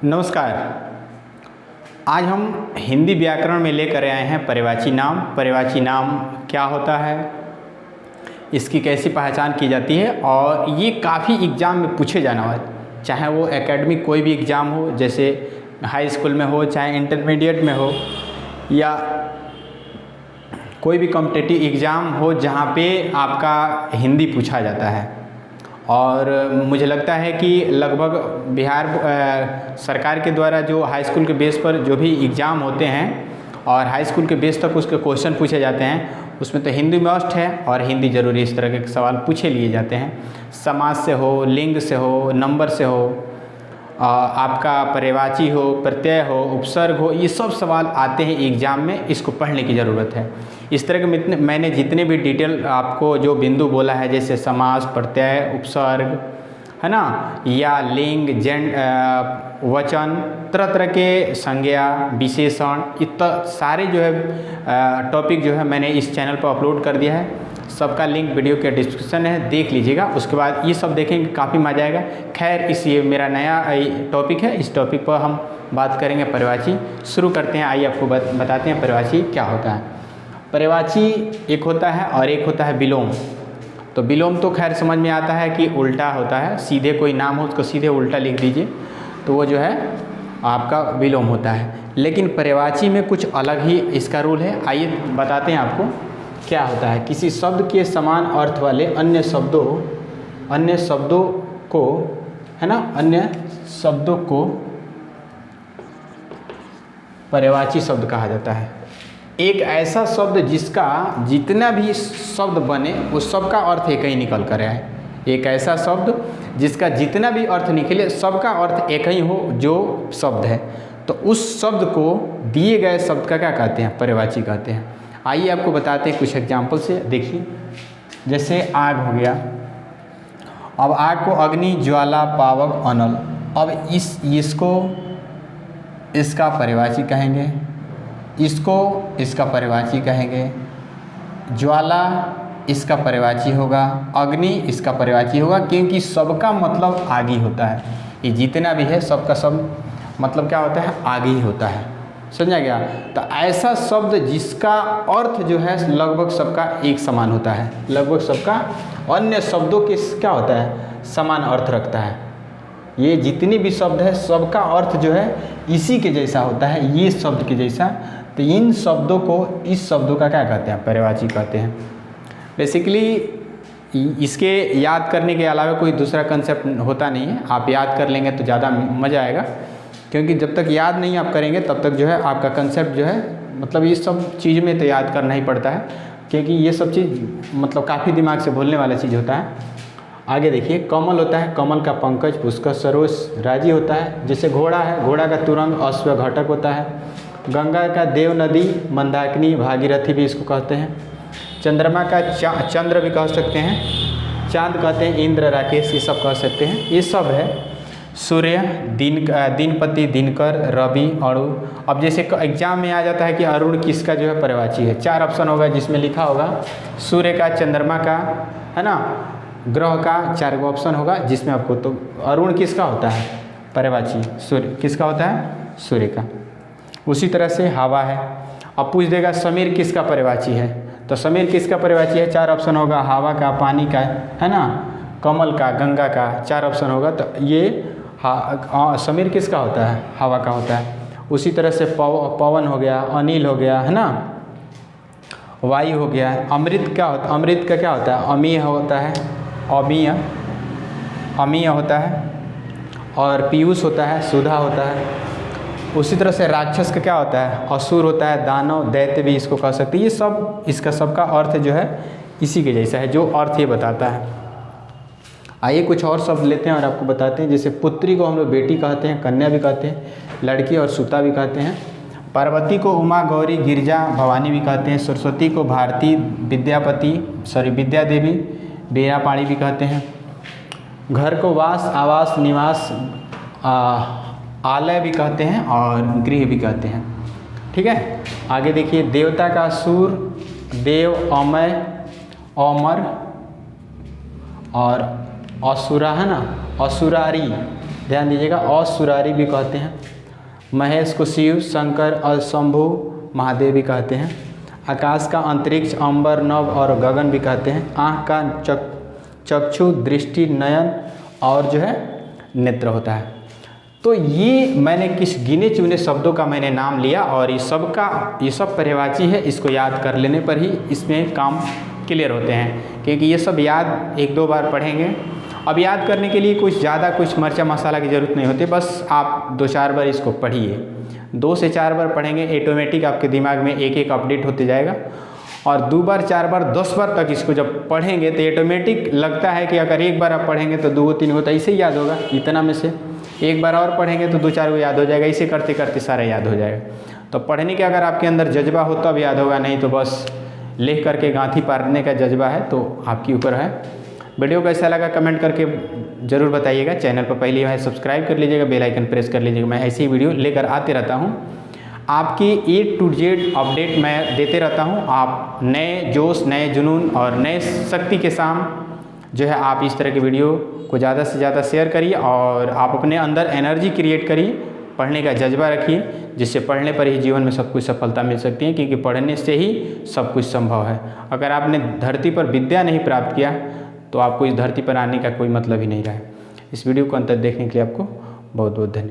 नमस्कार। आज हम हिंदी व्याकरण में लेकर आए हैं पर्यायवाची नाम। पर्यायवाची नाम क्या होता है, इसकी कैसी पहचान की जाती है, और ये काफ़ी एग्ज़ाम में पूछे जाने वाले, चाहे वो एकेडमिक कोई भी एग्ज़ाम हो, जैसे हाई स्कूल में हो, चाहे इंटरमीडिएट में हो, या कोई भी कॉम्पिटिटिव एग्ज़ाम हो जहाँ पे आपका हिंदी पूछा जाता है। और मुझे लगता है कि लगभग बिहार सरकार के द्वारा जो हाई स्कूल के बेस पर जो भी एग्ज़ाम होते हैं और हाई स्कूल के बेस तक उसके क्वेश्चन पूछे जाते हैं, उसमें तो हिंदी मस्ट है और हिंदी ज़रूरी इस तरह के सवाल पूछे लिए जाते हैं। समास से हो, लिंग से हो, नंबर से हो, आपका पर्यायवाची हो, प्रत्यय हो, उपसर्ग हो, ये सब सवाल आते हैं एग्ज़ाम में। इसको पढ़ने की ज़रूरत है। इस तरह के मैंने जितने भी डिटेल आपको जो बिंदु बोला है, जैसे समास, प्रत्यय, उपसर्ग, है ना, या लिंग, वचन, तरह तरह के संज्ञा, विशेषण, इतना सारे जो है टॉपिक जो है मैंने इस चैनल पर अपलोड कर दिया है। सबका लिंक वीडियो के डिस्क्रिप्शन है, देख लीजिएगा। उसके बाद ये सब देखेंगे, काफ़ी मज़ा आएगा। खैर, ये मेरा नया टॉपिक है, इस टॉपिक पर हम बात करेंगे पर्यायवाची। शुरू करते हैं। आइए आपको बताते हैं पर्यायवाची क्या होता है। पर्यायवाची एक होता है और एक होता है विलोम। तो विलोम तो खैर समझ में आता है कि उल्टा होता है, सीधे कोई नाम हो उसको सीधे उल्टा लिख दीजिए, तो वो जो है आपका विलोम होता है। लेकिन पर्यायवाची में कुछ अलग ही इसका रूल है। आइए बताते हैं आपको क्या होता है। किसी शब्द के समान अर्थ वाले अन्य शब्दों को, है ना, अन्य शब्दों को पर्यायवाची शब्द कहा जाता है। एक ऐसा शब्द जिसका जितना भी शब्द बने उस सब का अर्थ एक ही निकल कर आए। एक ऐसा शब्द जिसका जितना भी अर्थ निकले सबका अर्थ एक ही हो जो शब्द है, तो उस शब्द को दिए गए शब्द का क्या कहते हैं? पर्यायवाची कहते हैं। आइए आपको बताते हैं कुछ एग्जाम्पल से। देखिए, जैसे आग हो गया। अब आग को अग्नि, ज्वाला, पावक, अनल। अब इसको इसका पर्यायवाची कहेंगे, इसको इसका पर्यायवाची कहेंगे। ज्वाला इसका पर्यायवाची होगा, अग्नि इसका पर्यायवाची होगा, क्योंकि सबका मतलब आग ही होता है। ये जितना भी है सबका सब मतलब क्या होता है? आग ही होता है। समझा गया? तो ऐसा शब्द जिसका अर्थ जो है लगभग सबका एक समान होता है, लगभग सबका अन्य शब्दों के क्या होता है? समान अर्थ रखता है। ये जितने भी शब्द है सबका अर्थ जो है इसी के जैसा होता है, ये शब्द के जैसा। तो इन शब्दों को, इस शब्दों का क्या कहते हैं? पर्यायवाची कहते हैं। बेसिकली इसके याद करने के अलावा कोई दूसरा कंसेप्ट होता नहीं है। आप याद कर लेंगे तो ज़्यादा मज़ा आएगा, क्योंकि जब तक याद नहीं आप करेंगे तब तक जो है आपका कंसेप्ट जो है, मतलब ये सब चीज़ में तो याद करना ही पड़ता है, क्योंकि ये सब चीज़ मतलब काफ़ी दिमाग से भूलने वाला चीज़ होता है। आगे देखिए, कमल होता है, कमल का पंकज, पुष्कर, सरोज, राजी होता है। जैसे घोड़ा है, घोड़ा का तुरंग, अश्व, घटक होता है। गंगा का देव नदी, मंदाकिनी, भागीरथी भी इसको कहते हैं। चंद्रमा का चंद्र भी कह सकते हैं, चांद कहते हैं, इंद्र, राकेश, ये सब कह सकते हैं। ये सब है। सूर्य, दिनपति, दिनकर, रवि, अरुण। अब जैसे एग्जाम में आ जाता है कि अरुण किसका जो है पर्यायवाची है, 4 ऑप्शन होगा जिसमें लिखा होगा सूर्य का, चंद्रमा का, है ना, ग्रह का, 4 ऑप्शन होगा जिसमें आपको, तो अरुण किसका होता है पर्यायवाची? सूर्य किसका होता है? सूर्य का। उसी तरह से हवा है। अब पूछ देगा समीर किसका पर्यायवाची है, तो समीर किसका पर्यायवाची है? 4 ऑप्शन होगा, हवा का, पानी का, है ना, कमल का, गंगा का, 4 ऑप्शन होगा। तो ये समीर किसका होता है? हवा का होता है। उसी तरह से पवन हो गया, अनिल हो गया, है ना, वायु हो गया। अमृत क्या होता है? अमृत का क्या होता है? अमीय होता है, अमीय होता है। और पीयूष होता है, सुधा होता है। उसी तरह से राक्षस का क्या होता है? असुर होता है, दानव, दैत्य भी इसको कह सकते हैं। ये सब, इसका सबका अर्थ जो है इसी के जैसा है, जो अर्थ ये बताता है। आइए कुछ और शब्द लेते हैं और आपको बताते हैं। जैसे पुत्री को हम लोग बेटी कहते हैं, कन्या भी कहते हैं, लड़की और सुता भी कहते हैं। पार्वती को उमा, गौरी, गिरजा, भवानी भी कहते हैं। सरस्वती को भारती, विद्या देवी, बीरापाणी भी कहते हैं। घर को वास, आवास, निवास, आलय भी कहते हैं और गृह भी कहते हैं। ठीक है। आगे देखिए, देवता का सूर, देव, अमय, अमर, और असुरा है ना, असुरारी, ध्यान दीजिएगा। असुरारी भी कहते हैं। महेश को शिव, शंकर और शंभु महादेव भी कहते हैं। आकाश का अंतरिक्ष, अंबर, नभ और गगन भी कहते हैं। आँख का चक्षु, दृष्टि, नयन और जो है नेत्र होता है। तो ये मैंने किस गिने चुने शब्दों का मैंने नाम लिया और ये सब पर्यायवाची है। इसको याद कर लेने पर ही इसमें काम क्लियर होते हैं, क्योंकि ये सब याद 1-2 बार पढ़ेंगे। अब याद करने के लिए कुछ ज़्यादा कुछ मर्चा मसाला की ज़रूरत नहीं होती, बस आप 2-4 बार इसको पढ़िए। 2 से 4 बार पढ़ेंगे, ऑटोमेटिक आपके दिमाग में एक अपडेट होते जाएगा। और 2 बार 4 बार 10 बार तक इसको जब पढ़ेंगे तो ऑटोमेटिक लगता है कि अगर 1 बार आप पढ़ेंगे तो 2-3 को तो ऐसे ही याद होगा, इतना में से 1 बार और पढ़ेंगे तो 2-4 को याद हो जाएगा। इसे करते करते सारा याद हो जाएगा। तो पढ़ने के अगर आपके अंदर जज्बा हो तब याद होगा, नहीं तो बस लिख करके गांठी पारने का जज्बा है तो आपके ऊपर है। वीडियो कैसा लगा कमेंट करके ज़रूर बताइएगा। चैनल पर पहली बार सब्सक्राइब कर लीजिएगा, बेल आइकन प्रेस कर लीजिएगा। मैं ऐसी वीडियो लेकर आते रहता हूँ, आपकी A to Z अपडेट मैं देते रहता हूँ। आप नए जोश, नए जुनून और नए शक्ति के साथ जो है आप इस तरह की वीडियो को ज़्यादा से ज़्यादा शेयर करिए और आप अपने अंदर एनर्जी क्रिएट करिए, पढ़ने का जज्बा रखिए, जिससे पढ़ने पर ही जीवन में सब कुछ सफलता मिल सकती है, क्योंकि पढ़ने से ही सब कुछ संभव है। अगर आपने धरती पर विद्या नहीं प्राप्त किया तो आपको इस धरती पर आने का कोई मतलब ही नहीं रहा है। इस वीडियो को अंत तक देखने के लिए आपको बहुत बहुत धन्यवाद।